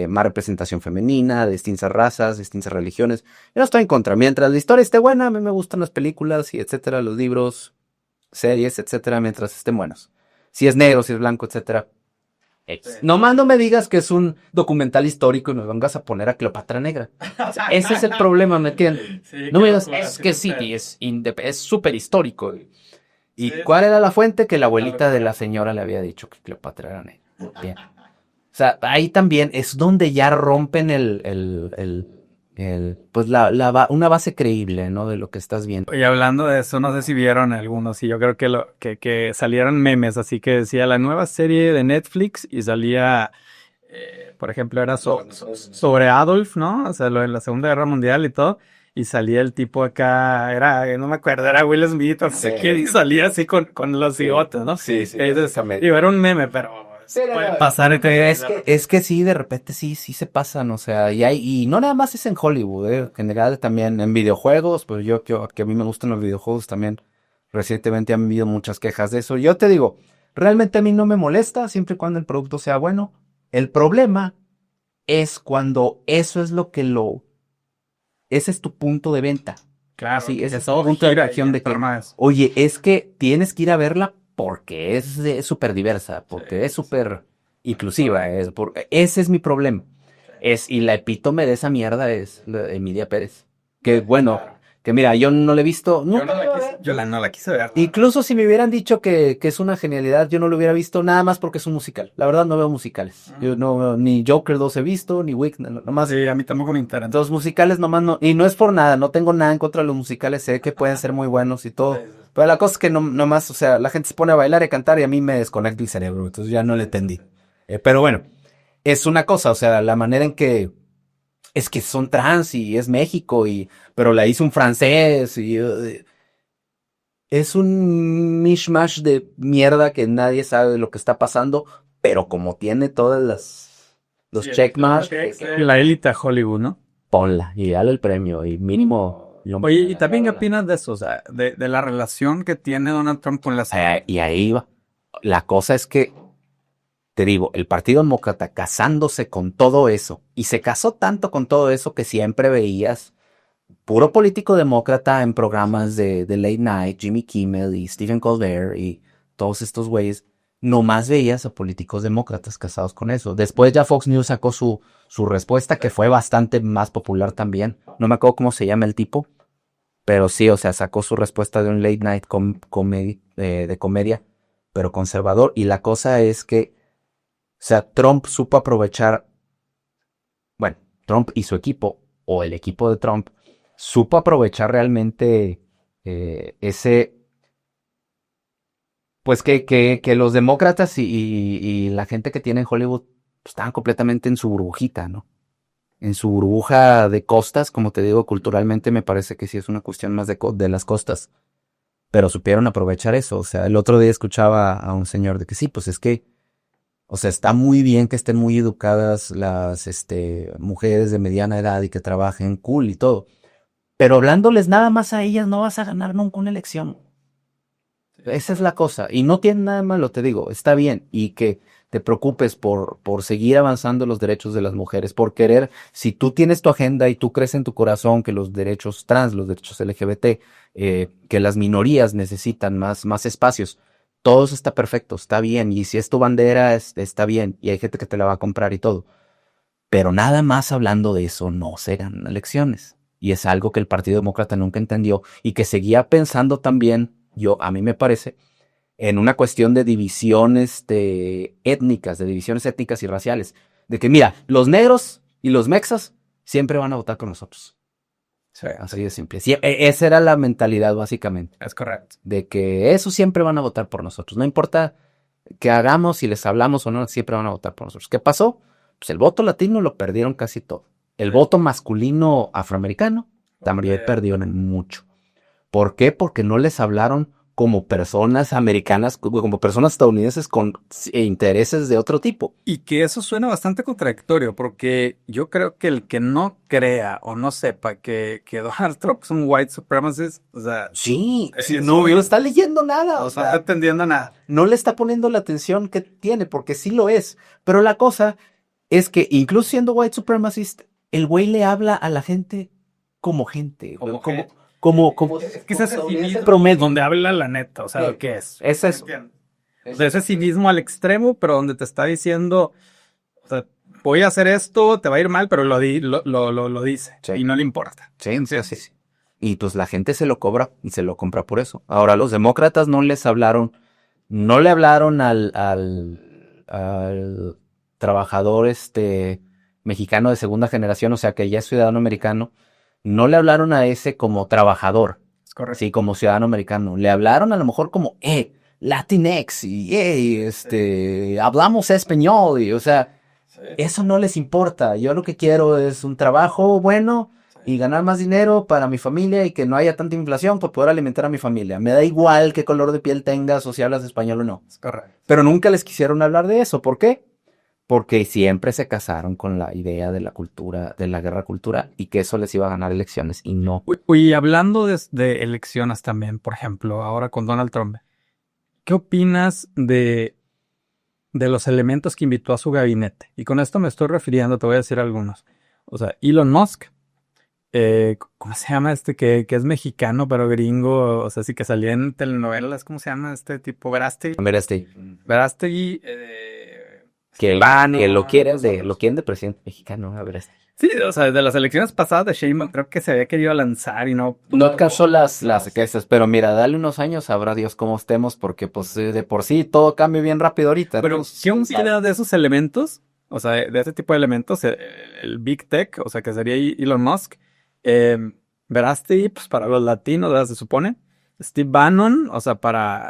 más representación femenina, de distintas razas, distintas religiones. Yo no estoy en contra. Mientras la historia esté buena, a mí me gustan las películas y etcétera, los libros, series, etcétera, mientras estén buenos. Si es negro, si es blanco, etcétera. Sí. Nomás no me digas que es un documental histórico y me vengas a poner a Cleopatra Negra. O sea, ese es el problema, ¿me entiendes? Sí, no me digas, es que sí, es súper histórico. ¿Y sí, cuál era la fuente? Que la abuelita de la señora le había dicho que Cleopatra era negra. Bien. O sea, ahí también es donde ya rompen pues una base creíble, ¿no? De lo que estás viendo. Y hablando de eso, no sé si vieron algunos, y yo creo que salieron memes, así que decía la nueva serie de Netflix y salía, por ejemplo, era sobre Adolf, ¿no? O sea, lo de la Segunda Guerra Mundial y todo, y salía el tipo acá, no me acuerdo, era Will Smith, o sea, que y salía así con los bigotes, ¿no? Sí. Digo, era un meme, pero puede pasar. Es que sí, de repente sí se pasan, o sea, y no nada más es en Hollywood, en general también en videojuegos, pues que a mí me gustan los videojuegos también, recientemente han habido muchas quejas de eso. Yo te digo, realmente a mí no me molesta, siempre y cuando el producto sea bueno. El problema es cuando eso es ese es tu punto de venta. Claro, sí, ese es tu punto de reacción de que, oye, es que tienes que ir a verla porque es súper diversa, porque es súper inclusiva. Ese es mi problema. Y la epítome de esa mierda es Emilia Pérez. Que bueno, que mira, yo no la he visto. Yo no la quise ver. Incluso si me hubieran dicho que es una genialidad, yo no lo hubiera visto nada más porque es un musical. La verdad no veo musicales. Yo no veo ni Joker 2 he visto, ni Wick, nomás. Sí, a mí tampoco me interesan. Los musicales nomás no. Y no es por nada, no tengo nada en contra de los musicales, sé que pueden ser muy buenos y todo. Pero la cosa es que nomás, o sea, la gente se pone a bailar y a cantar y a mí me desconecta el cerebro, entonces ya no le entendí. Pero bueno, es una cosa, o sea, la manera en que es que son trans y es México, pero la hizo un francés y es un mishmash de mierda que nadie sabe lo que está pasando, pero como tiene todas los checkmarks. La élite a Hollywood, ¿no? Ponla y dale el premio y mínimo. Oye, ¿y también qué opinas de eso? O sea, de la relación que tiene Donald Trump con las... Y ahí va. La cosa es que, te digo, el Partido Demócrata casándose con todo eso, y se casó tanto con todo eso que siempre veías puro político demócrata en programas de Late Night, Jimmy Kimmel y Stephen Colbert y todos estos güeyes, nomás veías a políticos demócratas casados con eso. Después ya Fox News sacó su respuesta, que fue bastante más popular también. No me acuerdo cómo se llama el tipo, pero sí, o sea, sacó su respuesta de un late night de comedia, pero conservador. Y la cosa es que, o sea, Trump supo aprovechar, bueno, Trump y su equipo, o el equipo de Trump, supo aprovechar realmente pues que los demócratas y la gente que tiene en Hollywood pues, estaban completamente en su burbujita, ¿no? En su burbuja de costas, como te digo, culturalmente me parece que sí es una cuestión más de las costas. pero supieron aprovechar eso. O sea, el otro día escuchaba a un señor de que sí, pues es que, o sea, está muy bien que estén muy educadas las mujeres de mediana edad y que trabajen cool y todo, pero hablándoles nada más a ellas no vas a ganar nunca una elección. Esa es la cosa. Y no tiene nada de malo, te digo, está bien. Y que te preocupes por seguir avanzando los derechos de las mujeres, por querer, si tú tienes tu agenda y tú crees en tu corazón que los derechos trans, los derechos LGBT, que las minorías necesitan más espacios, todo eso está perfecto, está bien. Y si es tu bandera, está bien. Y hay gente que te la va a comprar y todo. Pero nada más hablando de eso no se ganan elecciones. Y es algo que el Partido Demócrata nunca entendió y que seguía pensando también, a mí me parece, en una cuestión de divisiones étnicas, de divisiones étnicas y raciales. De que, mira, los negros y los mexas siempre van a votar con nosotros. Sí, Así de simple. Sí, esa era la mentalidad, básicamente. es correcto. De que esos siempre van a votar por nosotros. No importa qué hagamos, si les hablamos o no, siempre van a votar por nosotros. ¿Qué pasó? Pues el voto latino lo perdieron casi todo. El voto masculino afroamericano también perdieron mucho. ¿Por qué? Porque no les hablaron como personas americanas, como personas estadounidenses con intereses de otro tipo. Y que eso suena bastante contradictorio, porque yo creo que el que no crea o no sepa que Donald Trump es un white supremacist, o sea, Sí, no está leyendo nada. no está entendiendo nada. No le está poniendo la atención que tiene, porque sí lo es. Pero la cosa es que, incluso siendo white supremacist, el güey le habla a la gente como gente. Como Es que ese cinismo promedio. donde habla la neta, o sea, lo que es. Es eso. O sea, ese cinismo al extremo, pero donde te está diciendo, o sea, voy a hacer esto, te va a ir mal, pero lo dice Sí. y no le importa. Sí, sí. Y pues la gente se lo cobra y se lo compra por eso. Ahora, los demócratas no le hablaron al trabajador mexicano de segunda generación, o sea que ya es ciudadano americano, no le hablaron a ese como trabajador, Es correcto. sí, como ciudadano americano. Le hablaron a lo mejor como, Latinx, y hablamos español, y o sea, eso no les importa. Yo lo que quiero es un trabajo bueno y ganar más dinero para mi familia y que no haya tanta inflación para poder alimentar a mi familia. Me da igual qué color de piel tengas o si hablas español o no. Es correcto. Pero nunca les quisieron hablar de eso. ¿Por qué? Porque siempre se casaron con la idea de la cultura, de la guerra cultural y que eso les iba a ganar elecciones y no. Y hablando de elecciones también, por ejemplo, ahora con Donald Trump, ¿qué opinas de los elementos que invitó a su gabinete? Y con esto me estoy refiriendo, te voy a decir algunos. O sea, Elon Musk, ¿cómo se llama este que es mexicano pero gringo? O sea, sí que salía en telenovelas, ¿cómo se llama este tipo? Verástegui. Verástegui, Que lo quieren de presidente mexicano, a ver. sí, o sea, de las elecciones pasadas de Sheinbaum creo que se había querido lanzar y no alcanzó las encuestas, pero mira, dale unos años, sabrá Dios cómo estemos, porque pues de por sí todo cambia bien rápido ahorita. Pero ¿qué opina de esos elementos? O sea, de este tipo de elementos, el Big Tech, o sea, que sería Elon Musk, Verástegui, pues para los latinos, ¿verdad? Se supone. Steve Bannon, o sea,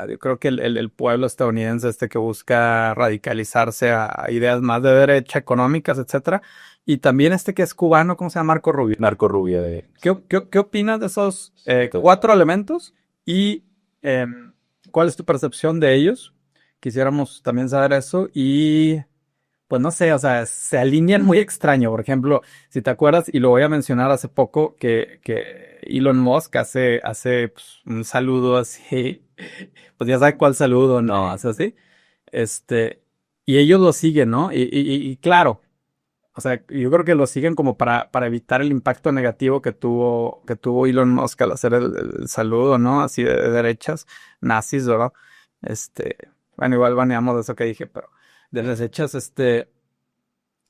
yo creo que el pueblo estadounidense que busca radicalizarse a ideas más de derecha, económicas, etcétera. Y también que es cubano, ¿cómo se llama? Marco Rubio. Marco Rubio de... ¿Qué opinas de esos 4 elementos? Y ¿cuál es tu percepción de ellos? Quisiéramos también saber eso y pues no sé, o sea, se alinean muy extraño. Por ejemplo, si te acuerdas, y lo voy a mencionar hace poco, que Elon Musk hace pues, un saludo así, pues ya sabe cuál saludo, no, hace así, y ellos lo siguen, ¿no? Y claro, o sea, yo creo que lo siguen como para evitar el impacto negativo que tuvo Elon Musk al hacer el saludo, ¿no? Así de derechas, nazis, ¿verdad? Bueno, igual baneamos eso que dije, pero de derechas,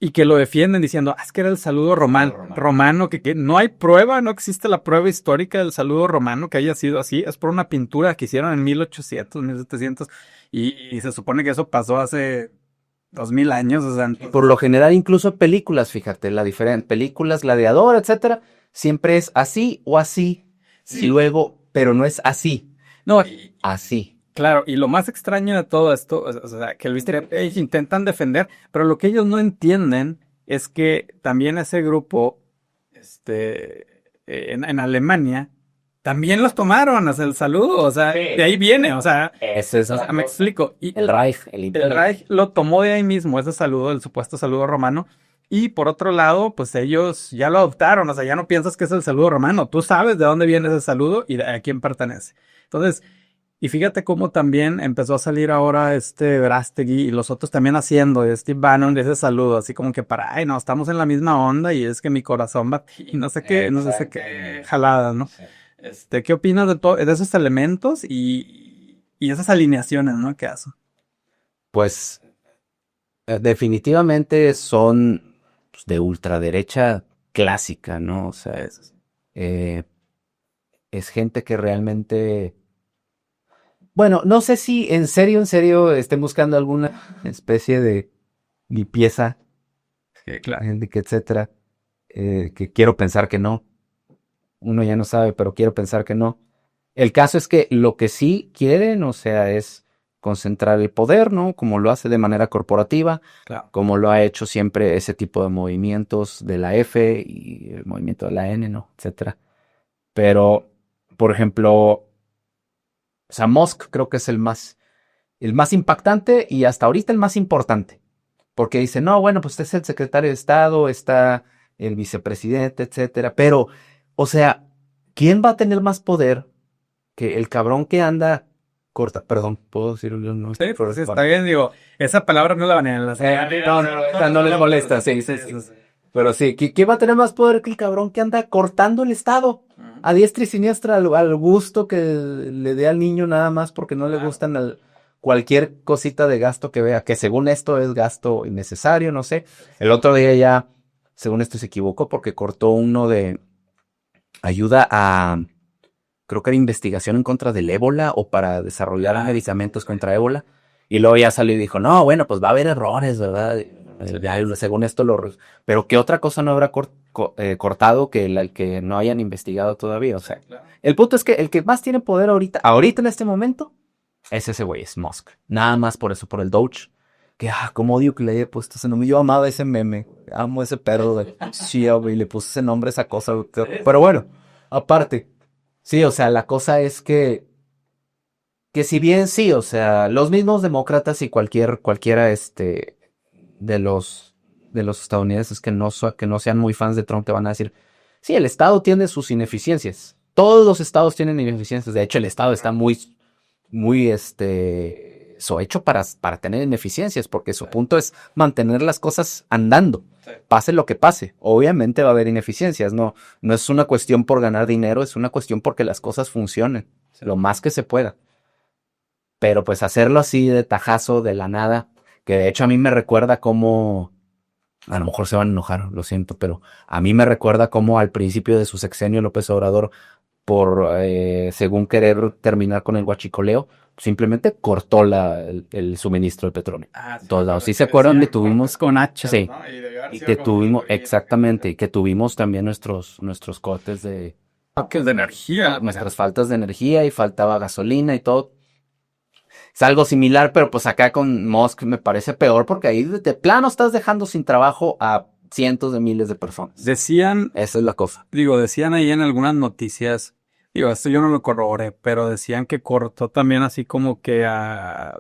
y que lo defienden diciendo, es que era el saludo romano, que no hay prueba, no existe la prueba histórica del saludo romano que haya sido así, es por una pintura que hicieron en 1800, 1700, y se supone que eso pasó hace 2000 años, o sea. Por lo general, incluso películas, fíjate, películas, Gladiador, etcétera, siempre es así o así, Sí. Y luego, pero no es así, No, así. Claro, y lo más extraño de todo esto, o sea, que ellos intentan defender, pero lo que ellos no entienden es que también ese grupo, en Alemania, también los tomaron, o sea, el saludo, o sea, de ahí viene, o sea, Ese es me explico. Y el Reich, el el imperio. Reich lo tomó de ahí mismo, ese saludo, el supuesto saludo romano. Y por otro lado, pues ellos ya lo adoptaron, o sea, ya no piensas que es el saludo romano, tú sabes de dónde viene ese saludo y a quién pertenece. Entonces, y fíjate cómo también empezó a salir ahora Verástegui y los otros también haciendo de Steve Bannon de ese saludo, así como que para, ay, no, estamos en la misma onda y es que mi corazón va y no sé qué, no sé qué jalada, ¿no? ¿Qué opinas de esos elementos y esas alineaciones, ¿no? ¿Qué hacen? Pues definitivamente son pues, de ultraderecha clásica, ¿no? O sea, eh, es gente que realmente... Bueno, no sé si en serio estén buscando alguna especie de limpieza, Sí, claro. etcétera, que quiero pensar que no. Uno ya no sabe, pero quiero pensar que no. El caso es que lo que sí quieren, o sea, es concentrar el poder, ¿no? Como lo hace de manera corporativa, Claro. como lo ha hecho siempre ese tipo de movimientos de la F y el movimiento de la N, ¿no? Etcétera. Pero, por ejemplo, o sea, Musk creo que es el más impactante y hasta ahorita el más importante. Porque dice, no, bueno, pues es el secretario de Estado, está el vicepresidente, etcétera. Pero, o sea, ¿quién va a tener más poder que el cabrón que anda perdón, puedo decirlo, no, Sí, pero sí, está bien, digo, esa palabra no la van a las... no les molesta, sí. Pero sí, ¿quién va a tener más poder que el cabrón que anda cortando el Estado? A diestra y siniestra, al gusto que le dé al niño nada más porque no le gustan cualquier cosita de gasto que vea, que según esto es gasto innecesario, no sé. El otro día ya, según esto se equivocó porque cortó uno de ayuda a... creo que era investigación en contra del ébola o para desarrollar medicamentos contra ébola. Y luego ya salió y dijo, no, bueno, pues va a haber errores, ¿verdad? Según esto Pero ¿qué otra cosa no habrá cortado que el que no hayan investigado todavía? O sea, el punto es que el que más tiene poder ahorita en este momento, es ese güey, es Musk. Nada más por eso, por el Doge. Que, como odio que le haya puesto ese nombre. Yo amaba ese meme. Amo ese perro de Shia, güey. Le puse ese nombre a esa cosa. Pero bueno, aparte. Sí, o sea, la cosa es que si bien sí, o sea, los mismos demócratas y cualquiera de los estadounidenses que no sean muy fans de Trump te van a decir, sí, el Estado tiene sus ineficiencias. Todos los estados tienen ineficiencias. De hecho, el Estado está muy, hecho para tener ineficiencias, porque su punto es mantener las cosas andando. Pase lo que pase, obviamente va a haber ineficiencias, no es una cuestión por ganar dinero, es una cuestión porque las cosas funcionen, lo más que se pueda. Pero pues hacerlo así de tajazo, de la nada, que de hecho a mí me recuerda como, a lo mejor se van a enojar, lo siento, pero a mí me recuerda como al principio de su sexenio López Obrador, según querer terminar con el huachicoleo, simplemente cortó el suministro de petróleo. Sí, Todos lados. ¿Sí se acuerdan que tuvimos con H? Sí. ¿No? Y que tuvimos, exactamente, y que tuvimos también nuestros cortes de Toques de energía. nuestras faltas de energía y faltaba gasolina y todo. Es algo similar, pero pues acá con Musk me parece peor porque ahí de plano estás dejando sin trabajo a cientos de miles de personas. Decían, Esa es la cosa. decían ahí en algunas noticias, esto yo no lo corroboré, pero decían que cortó también así como que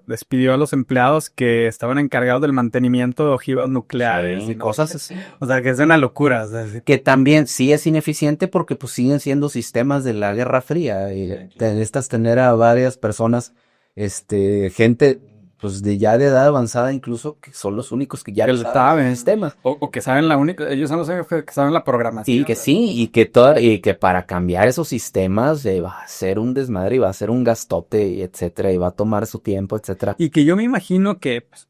despidió a los empleados que estaban encargados del mantenimiento de ojivas nucleares. Sí, y cosas así. O sea, que es una locura. O sea, Que también sí es ineficiente porque pues siguen siendo sistemas de la Guerra Fría y necesitas tener a varias personas, gente pues de edad avanzada incluso que son los únicos que ya saben sistemas. O que saben ellos son los que saben la programación. Sí, que sí, y que para cambiar esos sistemas va a ser un desmadre y va a ser un gastote y etcétera, y va a tomar su tiempo, etcétera. Y que yo me imagino que pues,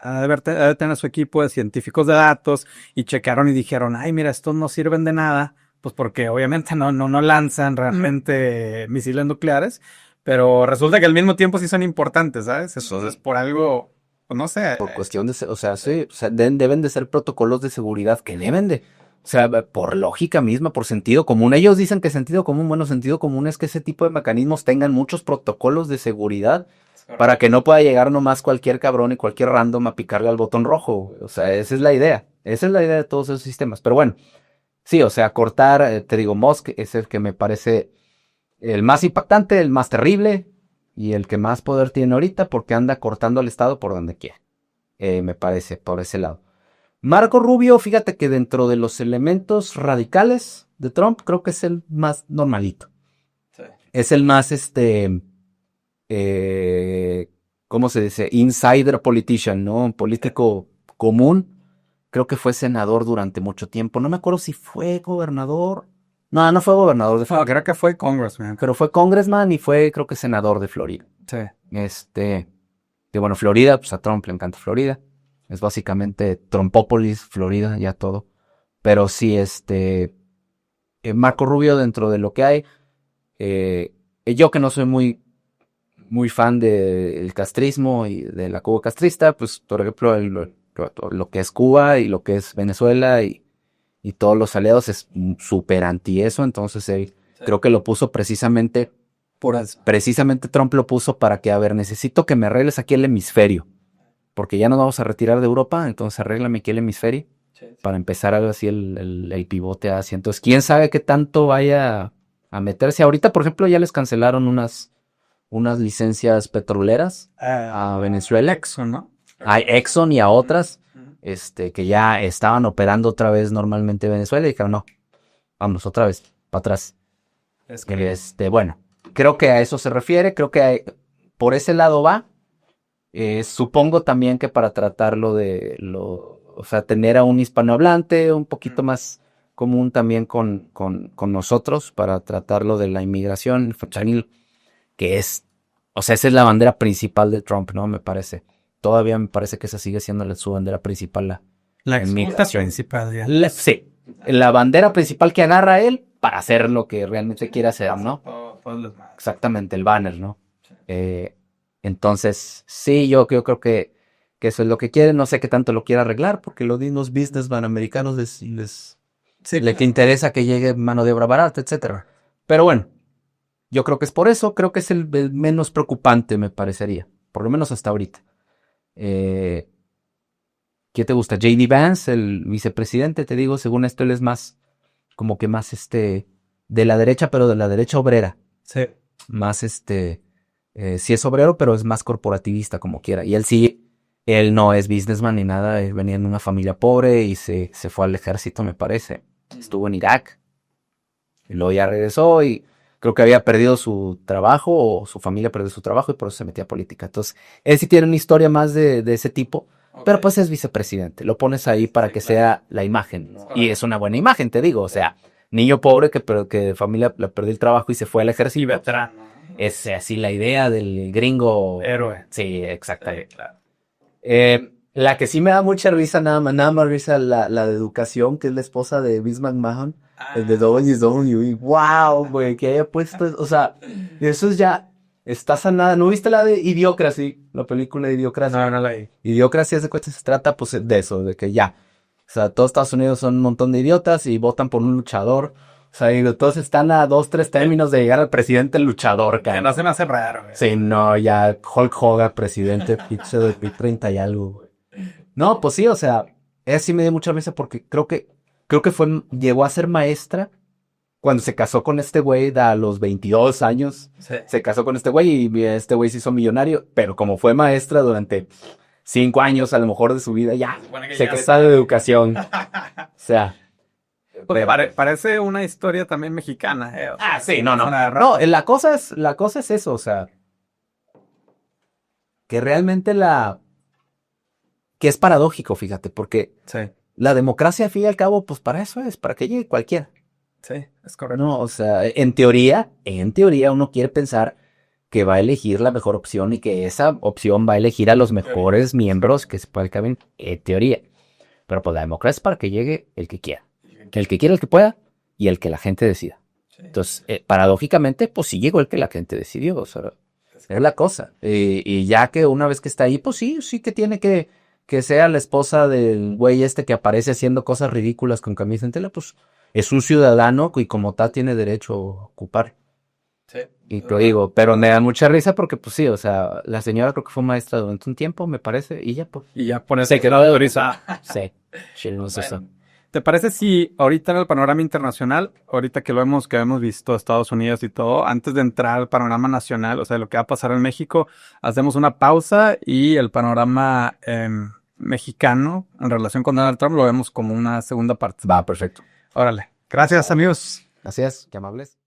ha de tener su equipo de científicos de datos y checaron y dijeron, ay, mira, estos no sirven de nada, pues porque obviamente no lanzan realmente misiles nucleares, pero resulta que al mismo tiempo sí son importantes, ¿sabes? Entonces, por algo, pues no sé. Por cuestión de, o sea, sí, o sea, deben de ser protocolos de seguridad que deben de, o sea, por lógica misma, por sentido común. Ellos dicen que sentido común, bueno, sentido común es que ese tipo de mecanismos tengan muchos protocolos de seguridad para que no pueda llegar nomás cualquier cabrón y cualquier random a picarle al botón rojo. O sea, esa es la idea. Esa es la idea de todos esos sistemas. Pero bueno, sí, o sea, cortar, te digo, Musk es el que me parece el más impactante, el más terrible y el que más poder tiene ahorita porque anda cortando al Estado por donde quiera. Me parece, por ese lado. Marco Rubio, fíjate que dentro de los elementos radicales de Trump, creo que es el más normalito. Sí. Es el más, ¿cómo se dice? Insider politician, ¿no? Un político común. Creo que fue senador durante mucho tiempo. No me acuerdo si fue gobernador. No fue gobernador de Florida. Creo que fue congressman. Pero fue congressman y fue, creo que senador de Florida. Sí. Que bueno, Florida, pues a Trump le encanta Florida. Es básicamente Trumpópolis, Florida, ya todo. Pero sí, Marco Rubio dentro de lo que hay. Yo que no soy muy fan del castrismo y de la Cuba castrista, pues por ejemplo lo que es Cuba y lo que es Venezuela y todos los aliados es súper anti eso. Entonces creo que lo puso precisamente por eso. Precisamente Trump lo puso para que, a ver, necesito que me arregles aquí el hemisferio. Porque ya nos vamos a retirar de Europa, entonces arréglame aquí el hemisferio para empezar algo así el pivote hacia. Entonces, quién sabe qué tanto vaya a meterse. Ahorita, por ejemplo, ya les cancelaron unas licencias petroleras a Venezuela. Exxon, ¿no? A Exxon y a otras que ya estaban operando otra vez normalmente en Venezuela y dijeron, no, vamos otra vez, para atrás. Bueno, creo que a eso se refiere, creo que por ese lado va. Supongo también que para tratarlo o sea, tener a un hispanohablante un poquito más común también con nosotros, para tratarlo de la inmigración fentanil, que o sea, esa es la bandera principal de Trump, ¿no? Me parece. Todavía me parece que esa sigue siendo su bandera principal. La inmigración principal, ya. Sí, la bandera principal que agarra él para hacer lo que realmente quiere hacer, ¿no? Exactamente, el banner, ¿no? Entonces, sí, yo creo que eso es lo que quiere. No sé qué tanto lo quiere arreglar, porque los businessmen americanos les interesa que llegue mano de obra barata, etcétera. Pero bueno, yo creo que es por eso. Creo que es el menos preocupante, me parecería. Por lo menos hasta ahorita. ¿Qué te gusta? J.D. Vance, el vicepresidente, te digo, según esto, él es más, como que más de la derecha, pero de la derecha obrera. Sí. Más sí es obrero, pero es más corporativista, como quiera. Y él no es businessman ni nada. Él venía en una familia pobre y se fue al ejército, me parece. Estuvo en Irak. Y luego ya regresó y creo que había perdido su trabajo, o su familia perdió su trabajo, y por eso se metía a política. Entonces, él sí tiene una historia más de ese tipo. Okay. Pero pues es vicepresidente. Lo pones ahí para que sea la imagen. ¿No? Y es una buena imagen, te digo. O sea, niño pobre que de familia le perdió el trabajo y se fue al ejército. Y veterano. Es así la idea del gringo. Héroe. Sí, exactamente. Sí, claro. La que sí me da mucha risa, nada más risa, la de educación, que es la esposa de Vince McMahon, el de WWE. ¡Wow, güey! Que haya puesto, o sea, eso es ya, está sanada. ¿No viste la de Idiocracy? La película de Idiocracy. No la vi. Idiocracy, ¿de cuánto se trata? Pues de eso, de que ya. O sea, todos Estados Unidos son un montón de idiotas y votan por un luchador. O sea, y todos están a 2-3 términos de llegar al presidente luchador, cara. Que no se me hace raro, güey. Sí, no, ya Hulk Hogan, presidente, pinche de 30 y algo, güey. No, pues sí, o sea, sí me dio mucha risa porque creo que llegó a ser maestra cuando se casó con este güey a los 22 años. Sí. Se casó con este güey y este güey se hizo millonario, pero como fue maestra durante 5 años a lo mejor de su vida, ya, se casó de educación. O sea... Pues parece una historia también mexicana. O sea, sí, no. No, la cosa es eso, o sea, que realmente que es paradójico, fíjate, porque sí. La democracia, al fin y al cabo, pues para eso es, para que llegue cualquiera. Sí, es correcto. No, o sea, en teoría uno quiere pensar que va a elegir la mejor opción y que esa opción va a elegir a los mejores miembros que se pueden caber en teoría. Pero pues la democracia es para que llegue el que quiera. El que quiera, el que pueda, y el que la gente decida. Sí. Entonces, paradójicamente, pues sí llegó el que la gente decidió. O sea, es la cosa. Y ya que una vez que está ahí, pues sí que tiene que sea la esposa del güey que aparece haciendo cosas ridículas con camisa en tela, pues es un ciudadano y como tal tiene derecho a ocupar. Sí. Y lo digo, pero me da mucha risa porque pues sí, o sea, la señora creo que fue maestra durante un tiempo, me parece, y ya pues. Y ya pone se quedó de risa. Sí. Bueno, eso. ¿Te parece si ahorita en el panorama internacional, ahorita que hemos visto Estados Unidos y todo, antes de entrar al panorama nacional, o sea, lo que va a pasar en México, hacemos una pausa y el panorama mexicano en relación con Donald Trump lo vemos como una segunda parte? Va, perfecto. Órale. Gracias, amigos. Gracias, qué amables.